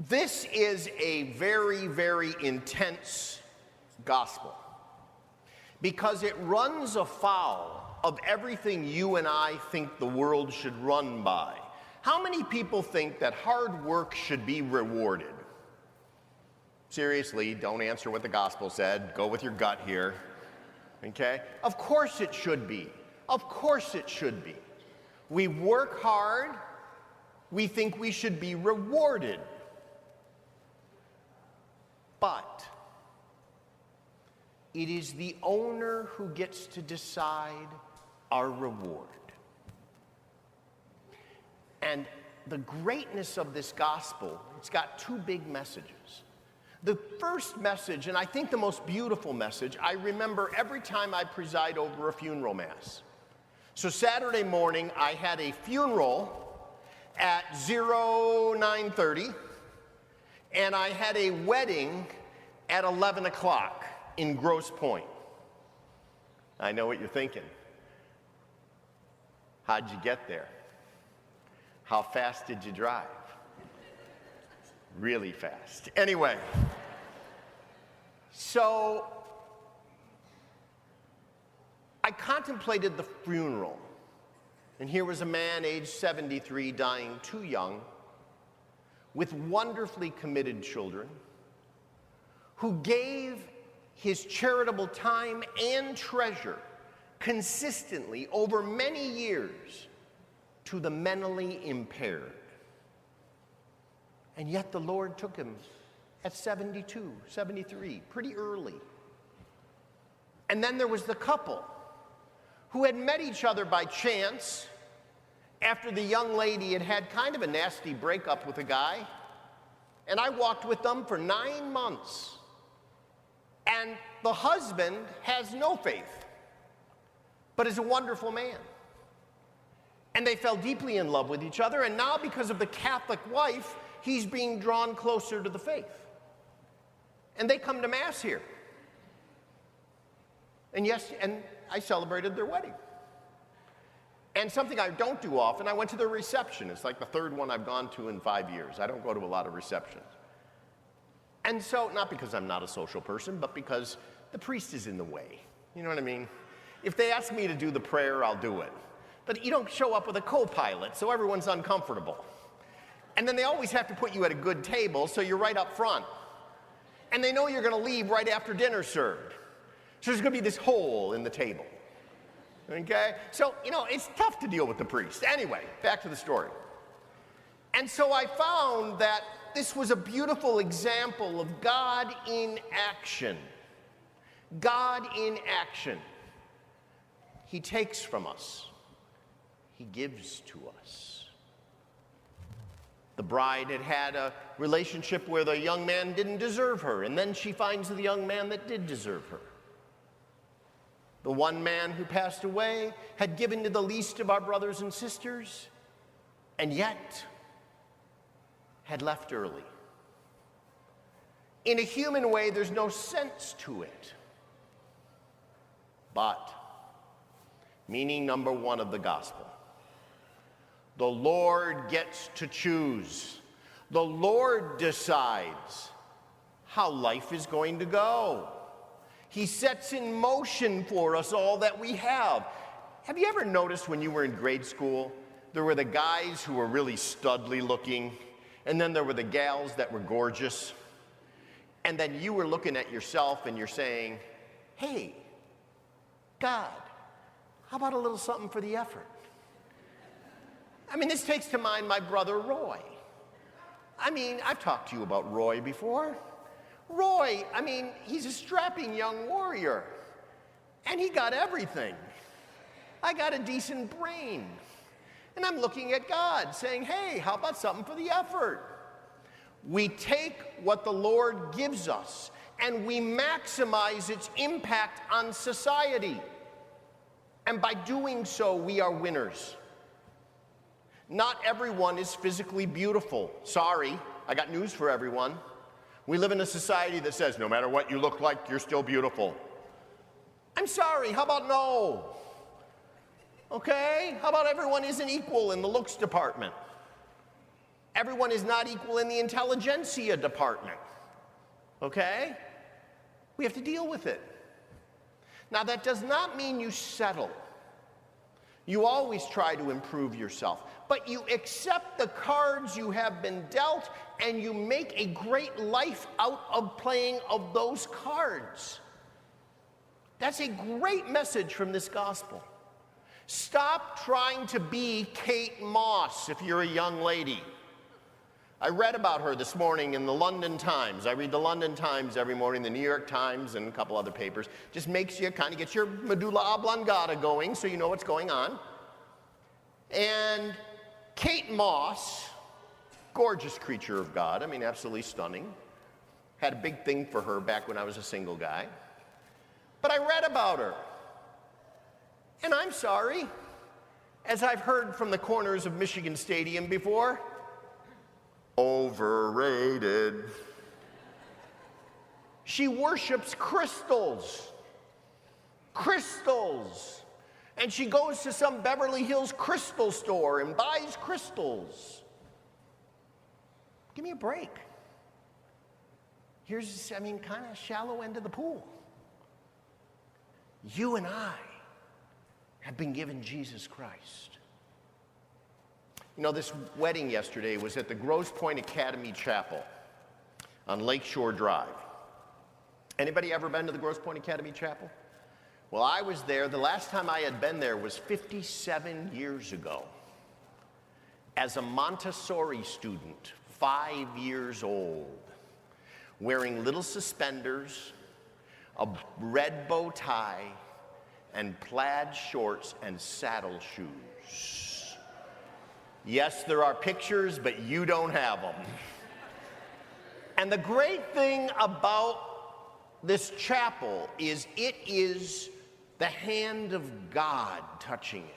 This is a very, very intense gospel because it runs afoul of everything you and I think the world should run by. How many people think that hard work should be rewarded? Seriously, don't answer what the gospel said. Go with your gut here, okay? Of course it should be. Of course it should be. We work hard. We think we should be rewarded. But it is the owner who gets to decide our reward. And the greatness of this gospel, it's got two big messages. The first message, and I think the most beautiful message, I remember every time I preside over a funeral mass. So Saturday morning, I had a funeral at 9:30, and I had a wedding at 11 o'clock in Grosse Pointe. I know what you're thinking. How'd you get there? How fast did you drive? Really fast. Anyway, so I contemplated the funeral, and here was a man aged 73 dying too young with wonderfully committed children who gave his charitable time and treasure consistently over many years to the mentally impaired. And yet the Lord took him at 72, 73, pretty early. And then there was the couple who had met each other by chance after the young lady had had kind of a nasty breakup with a guy. And I walked with them for 9 months. And the husband has no faith, but is a wonderful man. And they fell deeply in love with each other, and now because of the Catholic wife, he's being drawn closer to the faith. And they come to Mass here. And yes, and I celebrated their wedding. And something I don't do often, I went to their reception. It's like the third one I've gone to in 5 years. I don't go to a lot of receptions. And so, not because I'm not a social person, but because the priest is in the way. You know what I mean? If they ask me to do the prayer, I'll do it. But you don't show up with a co-pilot, so everyone's uncomfortable. And then they always have to put you at a good table, so you're right up front. And they know you're going to leave right after dinner's served. So there's going to be this hole in the table. Okay? So, it's tough to deal with the priest. Anyway, back to the story. And so I found that this was a beautiful example of God in action. God in action. He takes from us. He gives to us. The bride had had a relationship where the young man didn't deserve her, and then she finds the young man that did deserve her. The one man who passed away had given to the least of our brothers and sisters, and yet had left early. In a human way, there's no sense to it. But, meaning number one of the gospel, the Lord gets to choose. The Lord decides how life is going to go. He sets in motion for us all that we have. Have you ever noticed when you were in grade school, there were the guys who were really studly looking, and then there were the gals that were gorgeous, and then you were looking at yourself and you're saying, hey, God, how about a little something for the effort? I mean, this takes to mind my brother Roy. I mean, I've talked to you about Roy before. Roy, he's a strapping young warrior, and he got everything. I got a decent brain. And I'm looking at God saying, hey, how about something for the effort? We take what the Lord gives us, and we maximize its impact on society. And by doing so, we are winners. Not everyone is physically beautiful. Sorry, I got news for everyone. We live in a society that says, no matter what you look like, you're still beautiful. I'm sorry, how about no? Okay, how about everyone isn't equal in the looks department? Everyone is not equal in the intelligentsia department. Okay? We have to deal with it. Now, that does not mean you settle. You always try to improve yourself. But you accept the cards you have been dealt, and you make a great life out of playing of those cards. That's a great message from this gospel. Stop trying to be Kate Moss if you're a young lady. I read about her this morning in the London Times. I read the London Times every morning, the New York Times, and a couple other papers. Just makes you kind of get your medulla oblongata going so you know what's going on. And Kate Moss, gorgeous creature of God, I mean, absolutely stunning. Had a big thing for her back when I was a single guy. But I read about her. And I'm sorry, as I've heard from the corners of Michigan Stadium before, overrated. She worships crystals. Crystals. And she goes to some Beverly Hills crystal store and buys crystals. Give me a break. Here's, kind of shallow end of the pool. You and I have been given Jesus Christ. You know, this wedding yesterday was at the Grosse Pointe Academy Chapel on Lakeshore Drive. Anybody ever been to the Grosse Pointe Academy Chapel? Well, I was there. The last time I had been there was 57 years ago. As a Montessori student, 5 years old, wearing little suspenders, a red bow tie, and plaid shorts and saddle shoes. Yes, there are pictures, but you don't have them. And the great thing about this chapel is it is the hand of God touching it.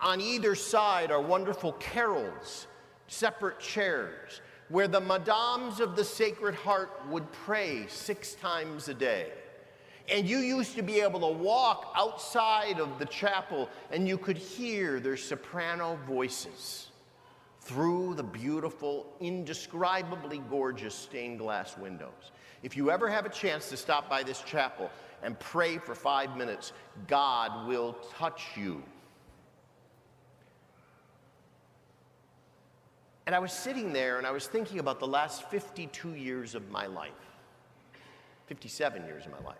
On either side are wonderful carols, separate chairs, where the Madams of the Sacred Heart would pray 6 times a day. And you used to be able to walk outside of the chapel and you could hear their soprano voices through the beautiful, indescribably gorgeous stained glass windows. If you ever have a chance to stop by this chapel and pray for 5 minutes, God will touch you. And I was sitting there and I was thinking about the last 52 years of my life, 57 years of my life.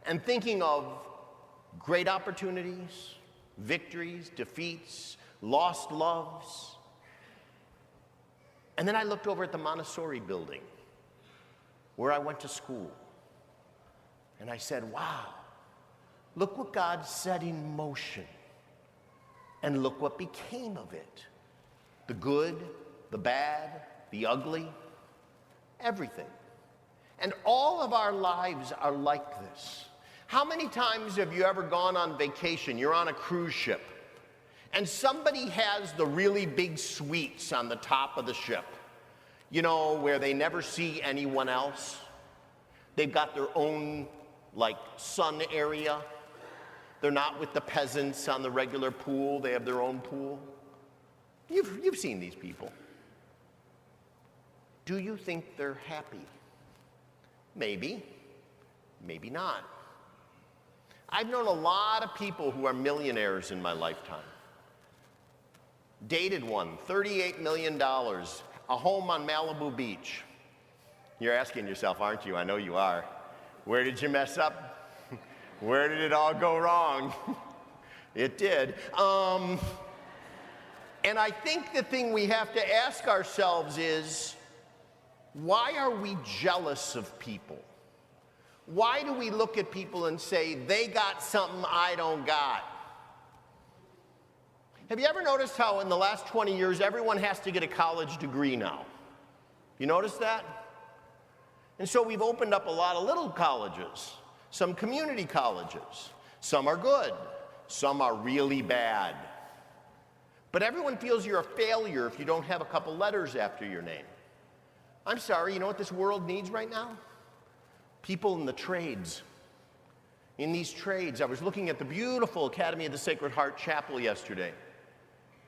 And thinking of great opportunities, victories, defeats, lost loves. And then I looked over at the Montessori building where I went to school. And I said, wow, look what God set in motion. And look what became of it. The good, the bad, the ugly, everything. And all of our lives are like this. How many times have you ever gone on vacation? You're on a cruise ship, and somebody has the really big suites on the top of the ship, you know, where they never see anyone else. They've got their own, sun area. They're not with the peasants on the regular pool. They have their own pool. You've seen these people. Do you think they're happy? Maybe, maybe not. I've known a lot of people who are millionaires in my lifetime. Dated one, $38 million, a home on Malibu Beach. You're asking yourself, aren't you? I know you are. Where did you mess up? Where did it all go wrong? It did. And I think the thing we have to ask ourselves is, why are we jealous of people? Why do we look at people and say, they got something I don't got? Have you ever noticed how in the last 20 years, everyone has to get a college degree now? You notice that? And so we've opened up a lot of little colleges, some community colleges. Some are good, some are really bad. But everyone feels you're a failure if you don't have a couple letters after your name. I'm sorry, you know what this world needs right now? People in the trades. In these trades, I was looking at the beautiful Academy of the Sacred Heart Chapel yesterday.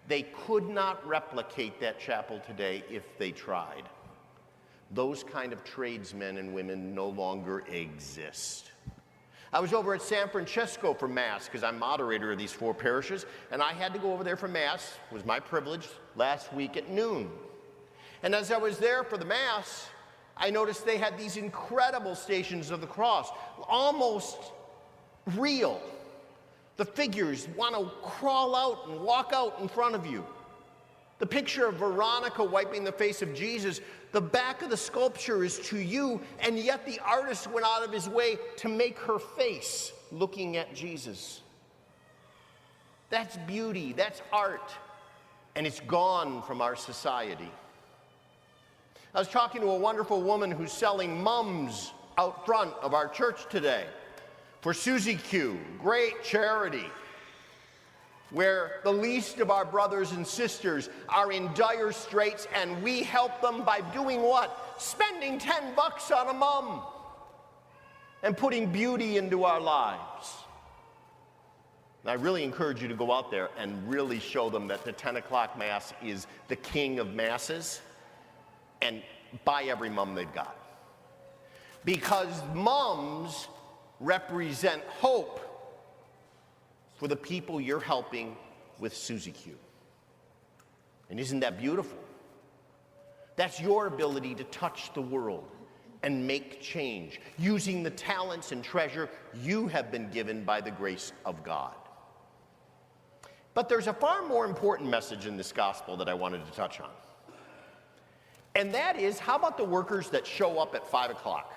They could not replicate that chapel today if they tried. Those kind of tradesmen and women no longer exist. I was over at San Francisco for Mass because I'm moderator of these 4 parishes, and I had to go over there for Mass. It was my privilege last week at noon. And as I was there for the Mass, I noticed they had these incredible Stations of the Cross, almost real. The figures want to crawl out and walk out in front of you. The picture of Veronica wiping the face of Jesus, the back of the sculpture is to you, and yet the artist went out of his way to make her face looking at Jesus. That's beauty, that's art, and it's gone from our society. I was talking to a wonderful woman who's selling mums out front of our church today for Susie Q, great charity, where the least of our brothers and sisters are in dire straits, and we help them by doing what? Spending $10 on a mum and putting beauty into our lives. And I really encourage you to go out there and really show them that the 10 o'clock Mass is the king of masses, and buy every mum they've got. Because mums represent hope for the people you're helping with Susie Q. And isn't that beautiful? That's your ability to touch the world and make change using the talents and treasure you have been given by the grace of God. But there's a far more important message in this gospel that I wanted to touch on. And that is, how about the workers that show up at 5 o'clock?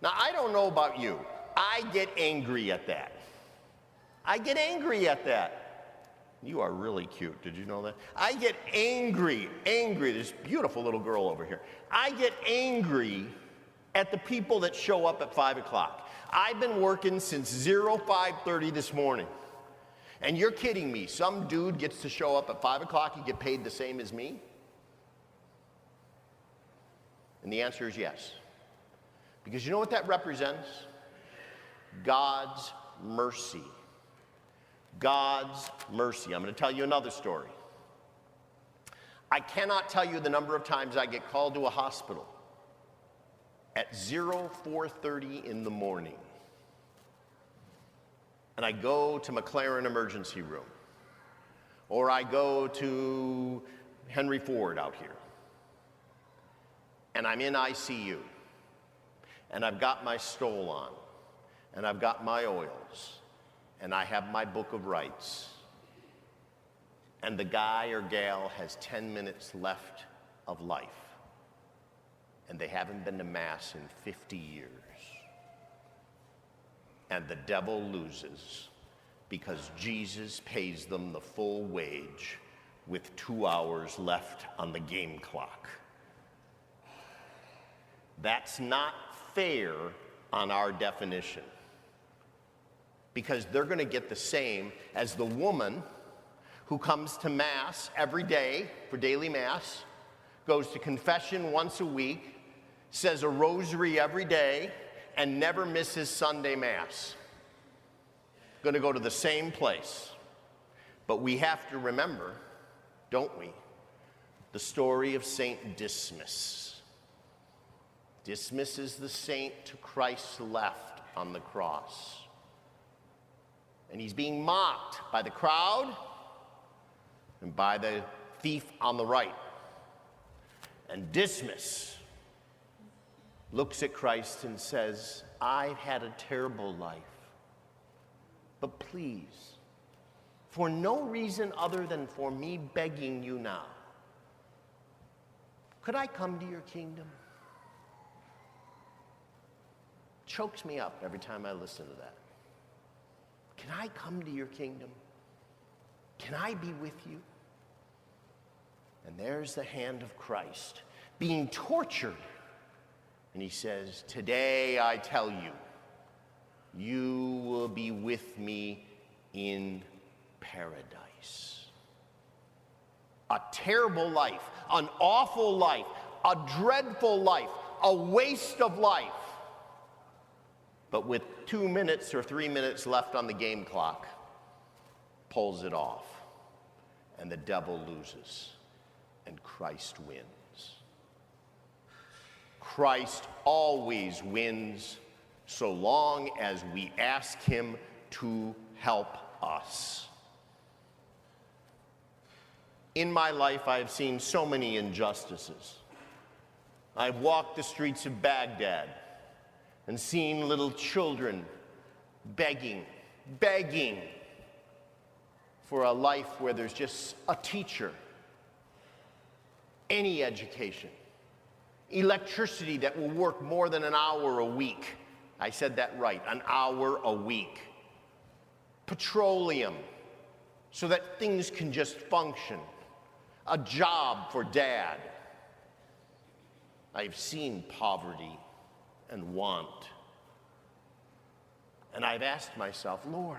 Now, I don't know about you. I get angry at that. I get angry at that. You are really cute. Did you know that? I get angry. This beautiful little girl over here. I get angry at the people that show up at 5 o'clock. I've been working since 05:30 this morning. And you're kidding me. Some dude gets to show up at 5 o'clock and get paid the same as me? And the answer is yes. Because you know what that represents? God's mercy. God's mercy. I'm going to tell you another story. I cannot tell you the number of times I get called to a hospital at 04:30 in the morning. And I go to McLaren emergency room. Or I go to Henry Ford out here. And I'm in ICU. And I've got my stole on. And I've got my oils. And I have my book of rights. And the guy or gal has 10 minutes left of life. And they haven't been to Mass in 50 years. And the devil loses because Jesus pays them the full wage with 2 hours left on the game clock. That's not fair on our definition, because they're going to get the same as the woman who comes to Mass every day for daily Mass, goes to confession once a week, says a rosary every day, and never misses Sunday Mass. Going to go to the same place. But we have to remember, don't we, the story of Saint Dismas. Dismas is the saint to Christ's left on the cross. And he's being mocked by the crowd and by the thief on the right. And Dismas looks at Christ and says, I've had a terrible life, but please, for no reason other than for me begging you now, could I come to your kingdom? Chokes me up every time I listen to that. Can I come to your kingdom? Can I be with you? And there's the hand of Christ being tortured. And he says, today I tell you, you will be with me in paradise. A terrible life, an awful life, a dreadful life, a waste of life. But with 2 minutes or 3 minutes left on the game clock, pulls it off. and the devil loses, and Christ wins. Christ always wins so long as we ask him to help us. In my life, I have seen so many injustices. I've walked the streets of Baghdad and seen little children begging for a life where there's just a teacher, any education, electricity that will work more than an hour a week. I said that right, an hour a week. Petroleum, so that things can just function. A job for dad. I've seen poverty and want. And I've asked myself, Lord,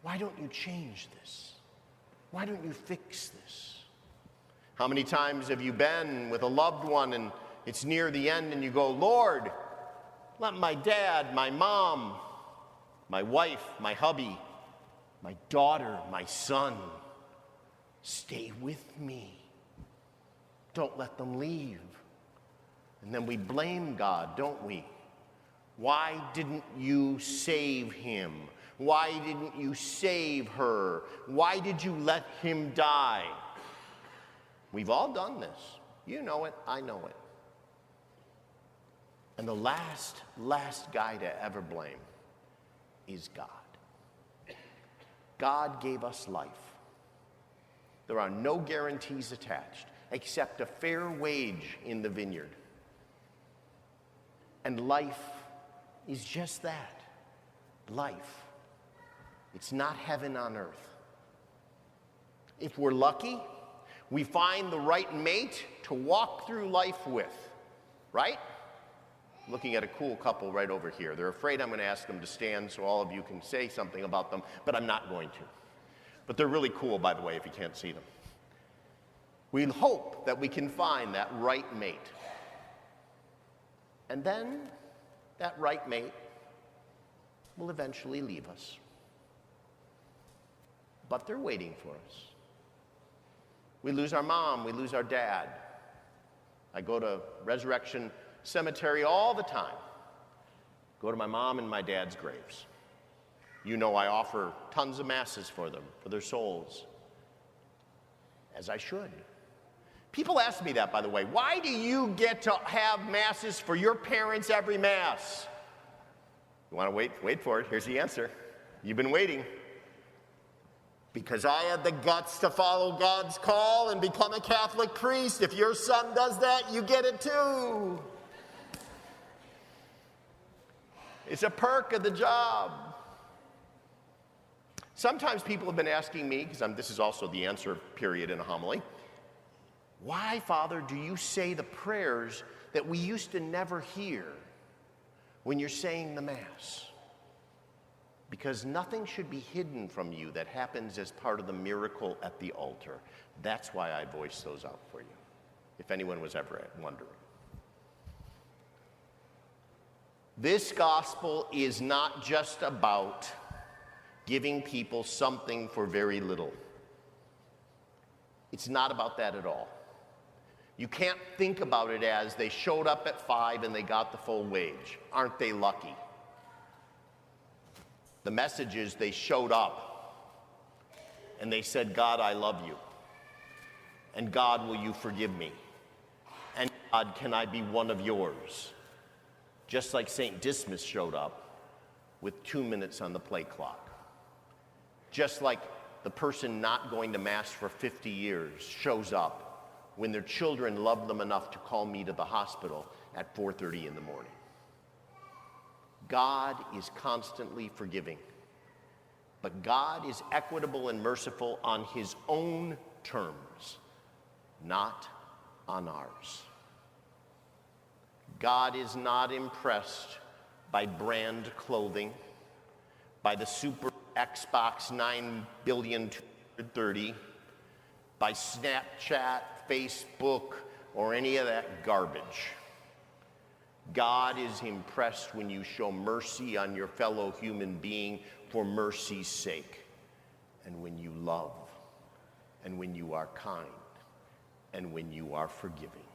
why don't you change this? Why don't you fix this? How many times have you been with a loved one and it's near the end and you go, Lord, let my dad, my mom, my wife, my hubby, my daughter, my son, stay with me. Don't let them leave. And then we blame God, don't we? Why didn't you save him? Why didn't you save her? Why did you let him die? We've all done this. You know it, I know it. And the last guy to ever blame is God. God gave us life. There are no guarantees attached except a fair wage in the vineyard. And life is just that, life. It's not heaven on earth. If we're lucky, we find the right mate to walk through life with, right? Looking at a cool couple right over here. They're afraid I'm going to ask them to stand so all of you can say something about them, but I'm not going to. But they're really cool, by the way, if you can't see them. We hope that we can find that right mate. And then that right mate will eventually leave us. But they're waiting for us. We lose our mom, we lose our dad. I go to Resurrection Cemetery all the time. Go to my mom and my dad's graves. You know I offer tons of masses for them, for their souls, as I should. People ask me that, by the way. Why do you get to have masses for your parents every mass? You want to wait for it. Here's the answer. You've been waiting. Because I had the guts to follow God's call and become a Catholic priest. If your son does that, you get it too. It's a perk of the job. Sometimes people have been asking me, because this is also the answer period in a homily, why, Father, do you say the prayers that we used to never hear when you're saying the Mass? Because nothing should be hidden from you that happens as part of the miracle at the altar. That's why I voiced those out for you, if anyone was ever wondering. This gospel is not just about giving people something for very little. It's not about that at all. You can't think about it as they showed up at 5 and they got the full wage. Aren't they lucky? The message is they showed up and they said, God, I love you. And God, will you forgive me? And God, can I be one of yours? Just like St. Dismas showed up with 2 minutes on the play clock. Just like the person not going to Mass for 50 years shows up when their children love them enough to call me to the hospital at 4:30 in the morning. God is constantly forgiving, but God is equitable and merciful on his own terms, not on ours. God is not impressed by brand clothing, by the super Xbox 9,230,000,000, by Snapchat, Facebook, or any of that garbage. God is impressed when you show mercy on your fellow human being for mercy's sake, and when you love and when you are kind, and when you are forgiving.